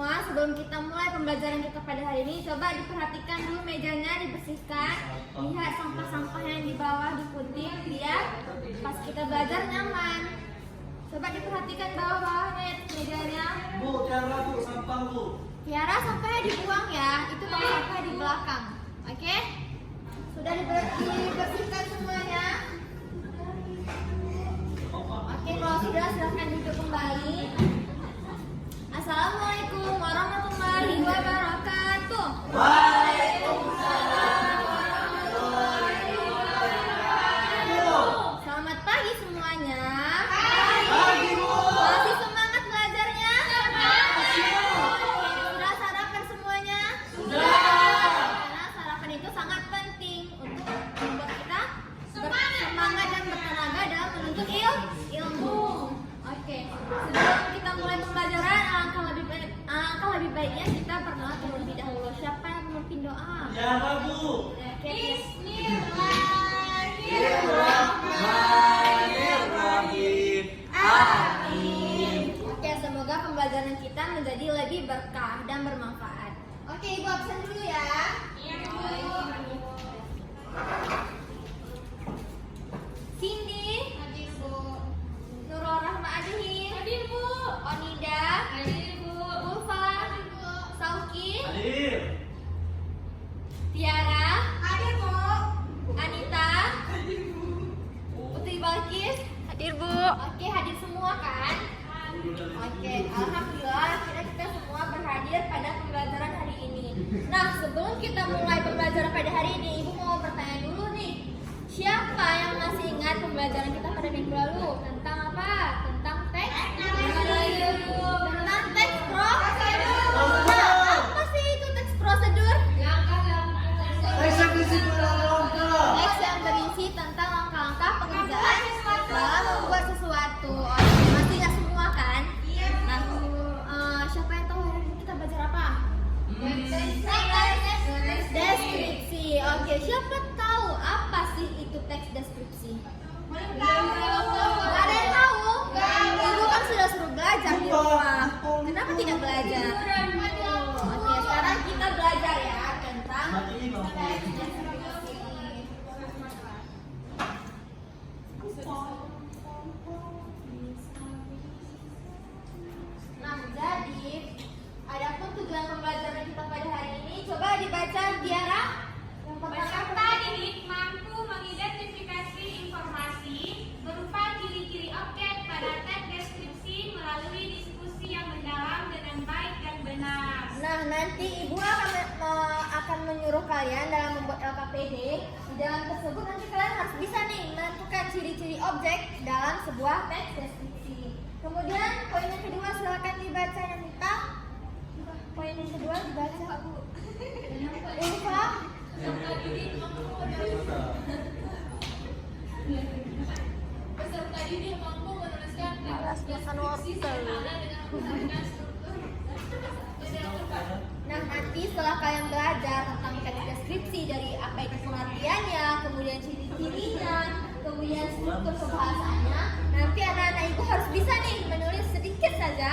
semua, sebelum kita mulai pembelajaran kita pada hari ini, coba diperhatikan dulu mejanya, dibersihkan. Lihat sampah-sampah yang di bawah, dipunting biar pas kita belajar nyaman. Coba diperhatikan bawah-bawahnya mejanya. Bu, Tiara bu, sampah bu. Tiara, sampahnya dibuang ya, itu tong sampah di belakang. Oke? Sudah dibersihkan semuanya. Oke, kalau sudah silahkan duduk kembali. Assalamualaikum warahmatullahi wabarakatuh. Waalaikumsalam warahmatullahi wabarakatuh. Selamat pagi semuanya. Pagi bu. Masih semangat belajarnya? Masih bu. Sudah sarapan semuanya? Sudah. Karena sarapan itu sangat penting untuk membuat kita semangat dan bertenaga dalam menuntut ilmu. Oke, sebelum kita mulai pembelajaran, alangkah lebih baiknya kita berdoa terlebih dahulu. Siapa yang memimpin doa? Tiara bu. Bismillahirrahmanirrahim. Amin. Oke, semoga pembelajaran kita menjadi lebih berkah dan bermanfaat. Oke, Ibu absen dulu ya. Cindy, hadir Bu. Nurul Rahma Adhin, hadir Bu. Onida, hadir Bu. Ulfa, hadir Bu. Sauki, Hadir. Tiara, hadir Bu. Anita, hadir Bu. Putri Balkis, hadir Bu. Oke, hadir semua kan? Oke, alhamdulillah akhirnya kita semua berhadir pada pembelajaran hari ini. Nah, sebelum kita mulai pembelajaran pada hari ini, Ibu mau bertanya dulu nih. Siapa yang masih ingat pembelajaran kita pada minggu lalu? Tentang apa? Tentang teks? Tentang teks prosedur. Nah, apa sih itu teks prosedur? Teks yang berisi langkah. Teks yang berisi tentang langkah-langkah pengerjaan dalam membuat sesuatu. Oke, masih ingat semua kan? Nah, siapa yang tahu hari ini kita belajar apa? Deskripsi. Oke, siapa tahu apa sih itu teks deskripsi? Nggak ada yang tahu? Ibu kan sudah suruh belajar di rumah. Kenapa tidak belajar? Oke, sekarang kita belajar ya tentang teks deskripsi. Nah, jadi adapun tujuan pembelajaran kita pada hari ini, coba dibaca Tiara. Yang Peserta didik mampu mengidentifikasi informasi berupa ciri-ciri objek pada teks deskripsi melalui diskusi yang mendalam dengan baik dan benar. Nah, nanti Ibu akan menyuruh kalian dalam membuat LKPD. Di dalam tersebut nanti kalian harus bisa nih menentukan ciri-ciri objek dalam sebuah teks deskripsi. Kemudian poin yang kedua silakan dibaca yang minta. Poin yang kedua dibaca. Ulfa. Peserta didik mampu menuliskan Malas makan wortel. Nah, nanti setelah kalian belajar tentang teks deskripsi dari apa itu pengertiannya, kemudian ciri-cirinya, kemudian struktur kebahasaannya, nanti anak-anak ibu harus bisa nih menulis sedikit saja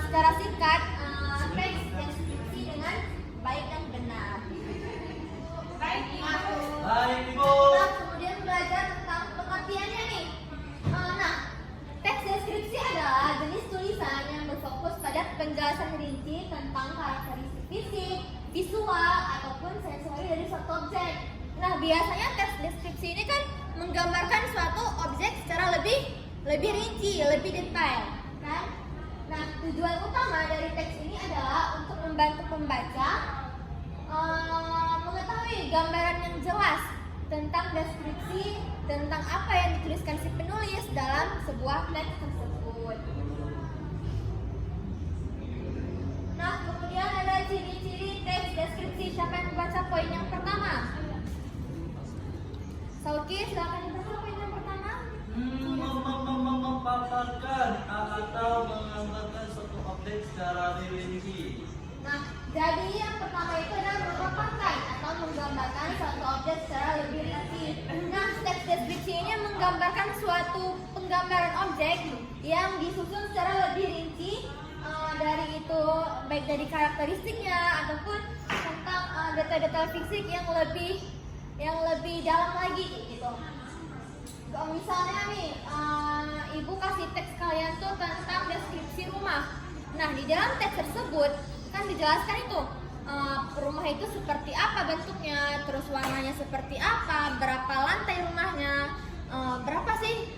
secara singkat teks deskripsi dengan baik dan benar. Baik, Ibu. Baik ibu. Nah, kemudian belajar tentang pengertiannya nih. Nah, teks deskripsi adalah jenis tulisan yang berfokus pada penjelasan rinci tentang karakteristik fisik, visual, ataupun sensori dari suatu objek. Nah, biasanya teks deskripsi ini kan menggambarkan suatu objek secara lebih rinci, lebih detail, kan? Nah, tujuan utama dari teks ini adalah untuk membantu pembaca mengetahui gambaran yang jelas tentang deskripsi, tentang apa yang dituliskan si penulis dalam sebuah teks tersebut. Nah, kemudian ada ciri-ciri teks deskripsi. Siapa yang membaca poin yang pertama? Sauki, silakan dibaca poin yang pertama. Memaparkan atau menggambarkan suatu objek secara rinci. Nah, jadi yang pertama itu adalah memaparkan atau menggambarkan suatu objek secara lebih rinci. Nah, teks deskripsi ini menggambarkan suatu penggambaran objek yang disusun secara lebih rinci dari itu baik dari karakteristiknya ataupun tentang detail-detail fisik yang lebih dalam lagi gitu. Kalau misalnya nih ibu kasih teks kalian tuh tentang deskripsi rumah. Nah, di dalam teks tersebut kan dijelaskan itu rumah itu seperti apa bentuknya, terus warnanya seperti apa, berapa lantai rumahnya, berapa sih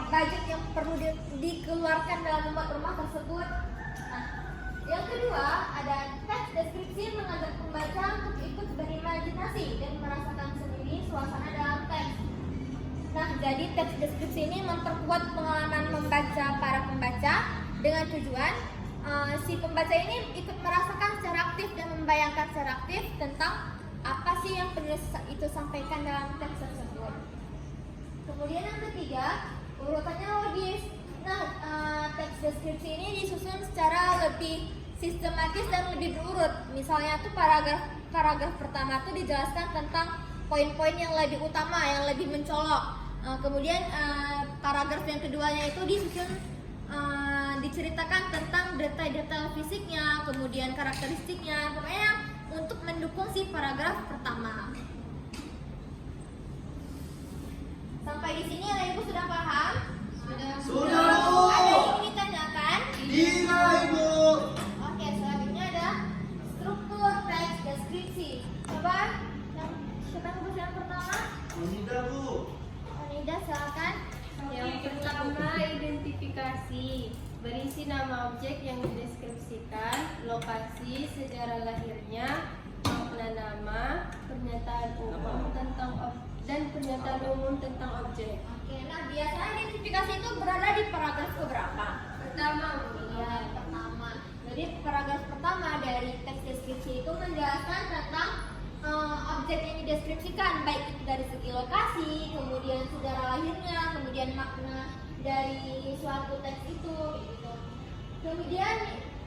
budget yang perlu dikeluarkan dalam membuat rumah tersebut. Nah, yang kedua ada teks deskripsi mengajak pembaca untuk ikut berimajinasi dan merasakan sendiri suasana dalam teks. Nah, jadi teks deskripsi ini memperkuat pengalaman membaca para pembaca dengan tujuan si pembaca ini ikut merasakan secara aktif dan membayangkan secara aktif tentang apa sih yang penulis itu sampaikan dalam teks tersebut. Kemudian yang ketiga, urutannya logis. Nah, teks deskripsi ini disusun secara lebih sistematis dan lebih berurut. Misalnya tuh paragraf pertama tuh dijelaskan tentang poin-poin yang lebih utama, yang lebih mencolok. Kemudian paragraf yang keduanya itu disusun diceritakan tentang detail-detail fisiknya, kemudian karakteristiknya, pokoknya untuk mendukung si paragraf pertama. Sampai di sini anak ibu sudah paham? Sudah, Bu. Ada yang ingin ditanyakan? Tidak, Ibu. Oke, selanjutnya ada struktur teks deskripsi. Coba siapa yang pertama? Tidak, Bu. Anida, silakan. Yang pertama, identifikasi. Berisi nama objek yang dideskripsikan, lokasi, sejarah lahirnya, makna nama, pernyataan umum dan pernyataan umum tentang objek. Oke, nah biasanya identifikasi itu berada di paragraf keberapa? Pertama, Iya, pertama. Jadi paragraf pertama dari teks deskripsi itu menjelaskan tentang objek yang dideskripsikan, baik itu dari segi lokasi, kemudian sejarah lahirnya, kemudian makna dari suatu teks itu gitu. Kemudian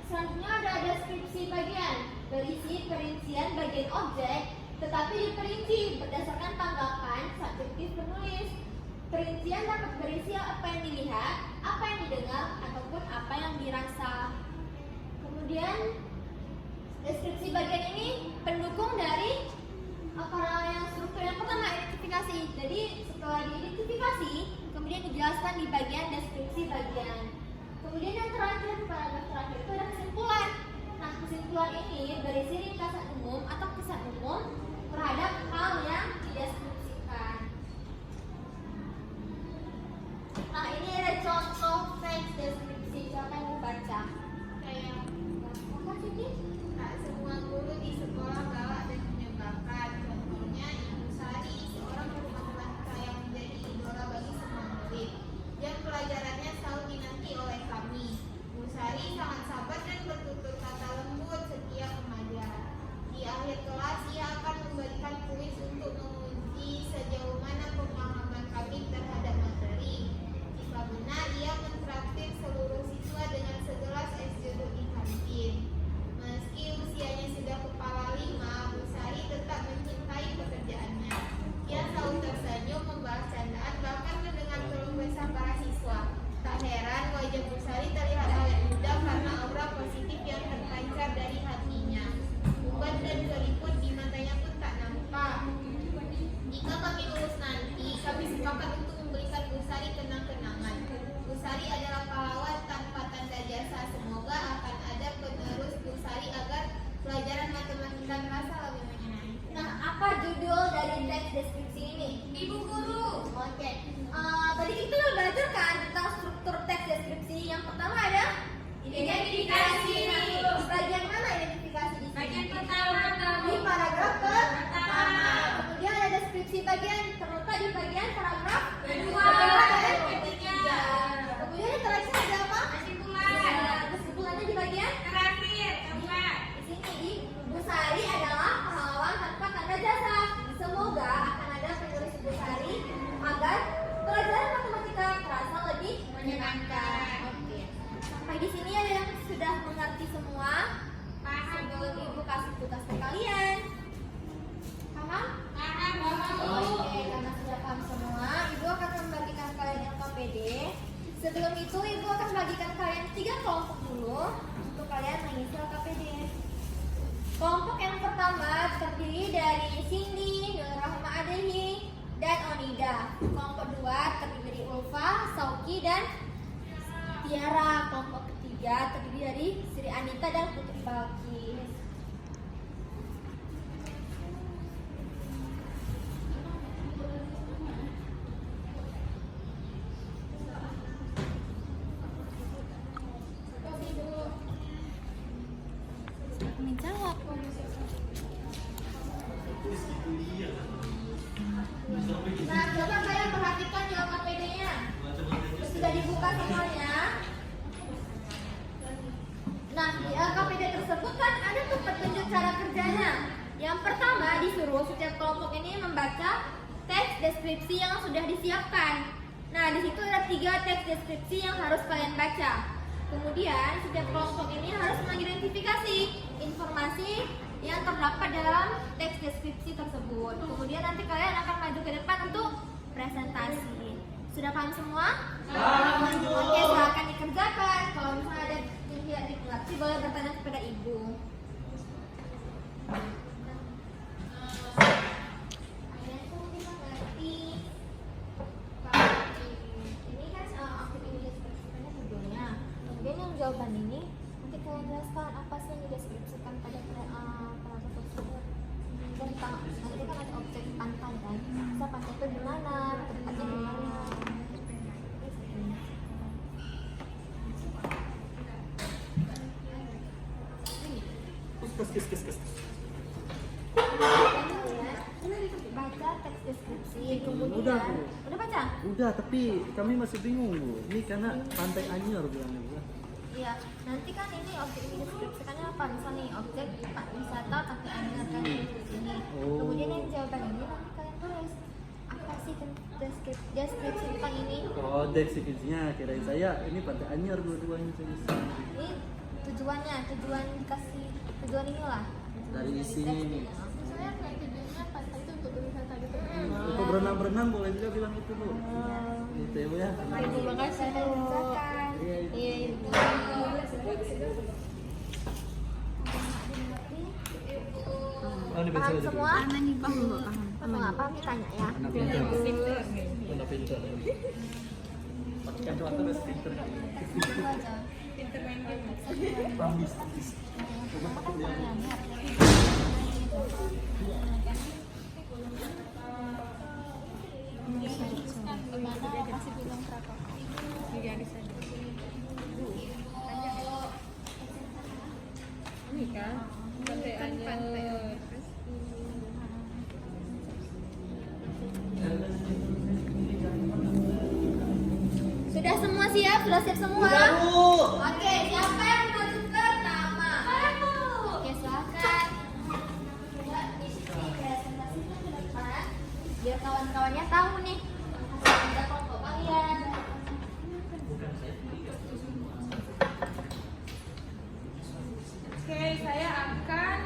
selanjutnya ada deskripsi bagian, berisi perincian bagian objek tetapi diperinci berdasarkan tanggapan subjektif penulis. Perincian dapat berisi apa yang dilihat, apa yang didengar, ataupun apa yang dirasa. Kemudian deskripsi bagian ini pendukung dari yang struktur yang pertama, identifikasi. Jadi setelah diidentifikasi, kemudian dijelaskan di bagian deskripsi bagian. Kemudian yang terakhir, paragraf terakhir itu ada kesimpulan. Nah, kesimpulan ini berisi ringkasan umum atau kesan umum terhadap hal yang dideskripsikan. Nah, ini ada contoh teks deskripsi, siapa yang mau baca? Saya Makasih, Ki. tak semua guru di sekolah galak dan menyebalkan. Contohnya Ibu Sari, seorang guru matematika yang menjadi idola bagi semua murid. Jam pelajarannya selalu dinanti oleh kami. Bu Sari sangat sabar dan bertutur kata lembut setiap mengajar. Di akhir kelas, ia akan memberikan kuis untuk menguji sejauh mana pemahaman kami terhadap materi. Jika benar, ia mentraktir seluruh siswa dengan segelas es jeruk di kantin. Meski usianya sudah kepala 5, Bu Sari tetap mencintai pekerjaannya. Ia selalu tersenyum membalas candaan, bahkan mendengar keluh kesah para siswa. Tak heran wajah Bu Sari terlihat awet muda karena aura positif yang terpancar dari hatinya. Uban dan keriput di matanya pun tak nampak. Jika kami lulus nanti, kami sepakat untuk memberikan Bu Sari kenang-kenangan. Bu Sari adalah pahlawan tanpa tanda jasa. Semoga akan ada penerus Bu Sari agar pelajaran matematika terasa lebih menyenangkan. Nah, apa judul dari teks deskripsi ini? Ibu Guru, Oke, tadi kita udah belajar kan tentang struktur teks deskripsi. Yang pertama ada Identifikasi. Nah, di bagian mana identifikasi di sini? bagian pertama Di paragraf pertama. Pertama. Kemudian ada deskripsi bagian terletak di bagian paragraf Kedua. dan Ketiga. Kemudian yang terakhir ada apa? Kesimpulan. Nah, kesimpulannya di bagian Terakhir, keempat. di sini di Bu Sari adalah pahlawan tanpa tanda jasa. Semoga akan ada penulis Bu Sari agar pelajaran matematika terasa lebih menyenangkan. Oke. Sampai di sini ada yang sudah mengerti semua? Paham. Sebelum Ibu kasih tugas ke kalian. Paham? Paham. Oke, karena sudah paham semua, Ibu akan membagikan kalian yang Bauki dan Tiara. Kelompok ketiga terdiri dari Sri Anita dan Putri Bauki. Menjawab. Nah, coba kalian perhatikan di LKPD-nya. Sudah dibuka semuanya. Nah, di LKPD tersebut kan ada tuh petunjuk cara kerjanya. Yang pertama disuruh setiap kelompok ini membaca teks deskripsi yang sudah disiapkan. Nah, di situ ada 3 teks deskripsi yang harus kalian baca. Kemudian setiap kelompok ini harus mengidentifikasi informasi yang terdapat dalam teks deskripsi tersebut. Kemudian nanti kalian akan maju ke depan untuk presentasi. Sudah paham semua? Paham, Bu. Oke, silakan dikerjakan. Kalau misalnya ada yang tidak dimengerti, boleh bertanya kepada ibu. Ada yang tidak mengerti. Ini kan aktif ini deskripsikannya judulnya. Kemudian yang jawaban ini nanti kalian jelaskan apa sih yang dideskripsikan pada peraturan tersebut. Tentang nanti kan ada objek pantai kan. Bisa pantai itu di mana, tempatnya di mana. Baca teks deskripsi, kemudian Udah, Bu. udah baca? Udah, tapi kami masih bingung, Bu. Ini karena Pantai Anyer bilangnya, Bu. Iya, nanti kan ini objek ini deskripsikannya apa? Misalnya nih, objek wisata Pantai Anyer kan di sini. Oh. Kemudian yang jawaban ini nanti kalian tulis apa sih deskripsi tentang ini? Oh, deskripsinya kirain saya ini Pantai Anyer dua-duanya tulis. Ini tujuannya, tujuan dikasih tujuan inilah. Dari isinya ini. Misalnya kayak tujuannya pantai itu untuk berwisata gitu. Untuk berenang-berenang boleh juga bilang itu, Bu. Gitu ya, Bu ya. Terima kasih. Iya, itu. Iya, Ibu. Oh, ini Paham bisa semua? Paham. Kalau nggak paham ditanya ya. Anak pintar. Anak pintar. Kan cuma terus pintar kan. Itu aja. Ambis. Kamu kan penyanyi. Gimana lokasi Gunung Krakatau? Ini kan Pantai Anyer. Sudah semua siap? Sudah siap semua? Udah, Bu. Oke, siapa yang mengajukan nama? Oke, silakan. Ya, isi presentasinya ke depan. Biar kawan-kawannya tahu nih. Ada kelompok kalian. Oke, saya akan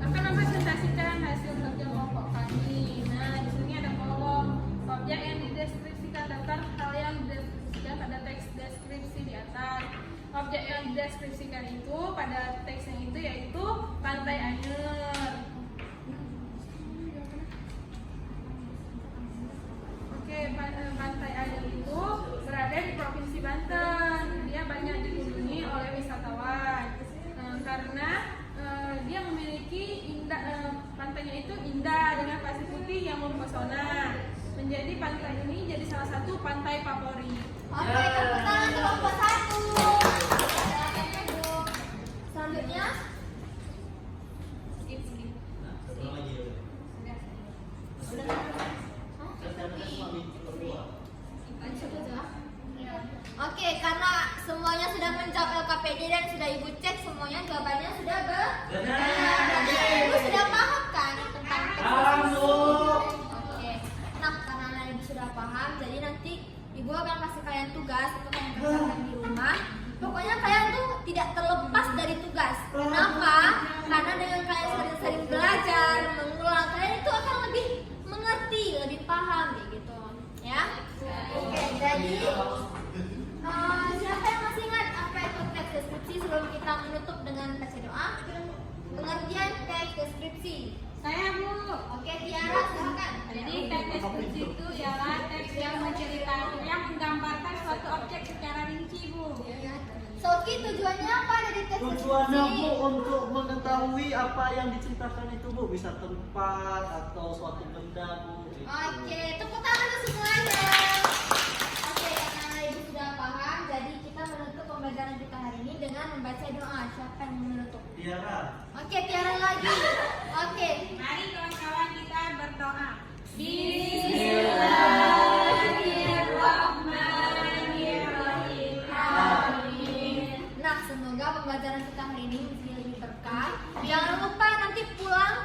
mempresentasikan hasil kerja kelompok kami. Nah, di sini ada kolom objek yang dideskripsikan daftar hal yang dideskripsikan pada teks deskripsi di atas. Objek yang dideskripsikan itu pada teksnya itu yaitu Pantai Anyer. Oke, Pantai Anyer itu berada di Provinsi Banten. Dia banyak dikunjungi oleh wisatawan karena dia memiliki pantainya itu indah dengan pasir putih yang mempesona. Menjadi pantai ini jadi salah satu pantai favorit. Oke, tepuk tangan kelompok 1. Silakan, Ibu. Selanjutnya, Skip. oke, karena semuanya sudah menjawab LKPD dan sudah Ibu cek semuanya jawabannya sudah benar. Berarti Ibu sudah paham kan tentang Paham, Bu. Oke. Nah, karena Ibu sudah paham, jadi nanti Ibu akan kasih kalian tugas untuk kalian kerjakan di rumah. Pokoknya kalian tuh tidak terlepas dari tugas. Kenapa? Karena dengan kalian sering-sering belajar, mengulang, kalian itu akan lebih mengerti, lebih paham kayak gitu. Ya? Oke, jadi siapa yang masih ingat apa itu teks deskripsi sebelum kita menutup dengan baca doa? Pengertian teks deskripsi. Saya Bu. Oke, Tiara, silakan. Jadi teks deskripsi itu ialah teks yang menceritakan, yang menggambarkan suatu objek secara rinci Bu. Soki, tujuannya apa dari teks Tujuannya deskripsi? Bu untuk mengetahui apa yang diceritakan itu Bu, bisa tempat atau suatu benda Bu. Gitu. Oke, tepuk tangan untuk semuanya. Oke, karena Ibu sudah paham, jadi kita menutup pembelajaran kita hari ini dengan membaca doa. Siapa yang menutup? Tiara. Oke, Tiara lagi. Oke. Mari kawan-kawan kita berdoa. Bismillahirrahmanirrahim. Amin. Nah, semoga pembelajaran kita hari ini menjadi lebih berkah. Jangan lupa nanti pulang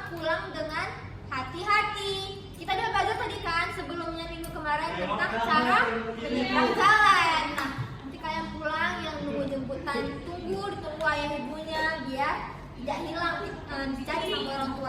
dengan hati-hati. Kita udah belajar tadi kan sebelumnya minggu kemarin tentang cara menyeberang jalan. Nah, nanti kalian pulang yang nunggu jemputan ditunggu ayah ibunya biar tidak hilang dicari sama orang tua.